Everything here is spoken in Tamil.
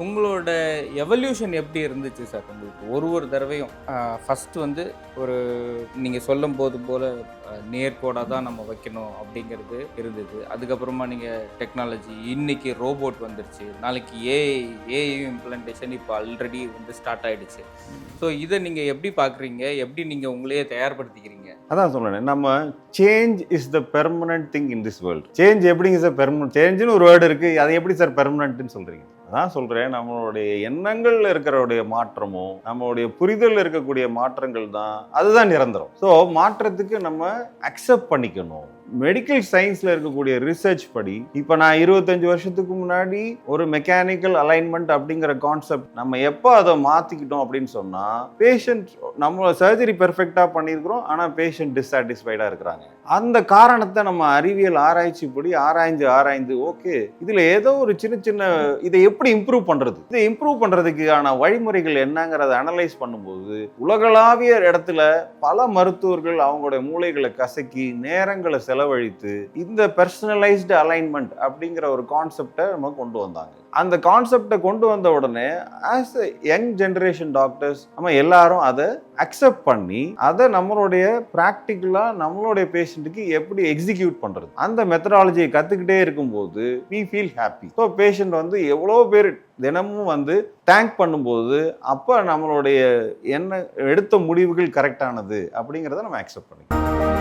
உங்களோட எவல்யூஷன் எப்படி இருந்துச்சு சார் உங்களுக்கு? ஒரு தடவையும் ஃபர்ஸ்ட்டு வந்து ஒரு நீங்கள் சொல்லும்போது போல நேர்கோடாக தான் நம்ம வைக்கணும் அப்படிங்கிறது இருந்தது. அதுக்கப்புறமா நீங்கள் டெக்னாலஜி இன்னைக்கு ரோபோட் வந்துருச்சு. நாளைக்கு ஏஐ இம்ப்ளிமெண்டேஷன் இப்போ ஆல்ரெடி வந்து ஸ்டார்ட் ஆயிடுச்சு. ஸோ இதை நீங்கள் எப்படி பார்க்குறீங்க? எப்படி நீங்கள் உங்களையே தயார்படுத்திக்கிறீங்க? அதான் சொல்றேன். நம்ம change is the permanent thing in this world. Change எப்படிங்க சார் பெர்மனன்ட்? சேஞ்சுன்னு ஒரு வேர்டு இருக்கு. அதை எப்படி சார் பெர்மனன்ட்னு சொல்றீங்க? அதான் சொல்றேன். நம்மளுடைய எண்ணங்கள்ல இருக்கிற மாற்றமும் நம்மளுடைய புரிதல் இருக்கக்கூடிய மாற்றங்கள் தான் அதுதான் நிரந்தரம். ஸோ மாற்றத்துக்கு நம்ம அக்செப்ட் பண்ணிக்கணும். மெடிக்கல் சயின்ஸ்ல இருக்கக்கூடிய ரிசர்ச் படி இப்போ நான் 25 வருஷத்துக்கு முன்னாடி ஒரு மெக்கானிக்கல் அலைன்மெண்ட் அப்படிங்கிற கான்செப்ட் நம்ம எப்போ அதை மாத்திக்கிட்டோம் அப்படின்னு சொன்னா பேஷண்ட் நம்ம சர்ஜரி பெர்ஃபெக்டா பண்ணியிருக்கிறோம், ஆனால் பேஷண்ட் டிஸாட்டிஸ்ஃபைடா இருக்கிறாங்க. அந்த காரணத்தை நம்ம அறிவியல் ஆராய்ச்சி படி ஆராய்ந்து ஓகே இதுல ஏதோ ஒரு சின்ன இதை எப்படி இம்ப்ரூவ் பண்றது, இதை இம்ப்ரூவ் பண்றதுக்கான வழிமுறைகள் என்னங்கிறத அனலைஸ் பண்ணும்போது உலகளாவிய இடத்துல பல மருத்துவர்கள் அவங்களுடைய மூளைகளை கசக்கி நேரங்களை செலவழித்து இந்த பர்சனலைஸ்டு அலைன்மெண்ட் அப்படிங்கிற ஒரு கான்செப்டை நம்ம கொண்டு வந்தாங்க. அந்த கான்செப்டை கொண்டு வந்த உடனே as a young generation doctors நம்ம எல்லாரும் அதை அக்செப்ட் பண்ணி அதை நம்மளுடைய ப்ராக்டிக்கலா நம்மளுடைய பேஷண்ட்டுக்கு எப்படி எக்ஸிக்யூட் பண்றது அந்த மெத்தடாலஜியை கத்துக்கிட்டே இருக்கும்போது we feel happy. So patient வந்து எவ்வளோ பேர் தினமும் வந்து டேங்க் பண்ணும்போது அப்போ நம்மளுடைய என்ன எடுத்த முடிவுகள் கரெக்டானது அப்படிங்கிறத நம்ம அக்செப்ட் பண்ணிக்கலாம்.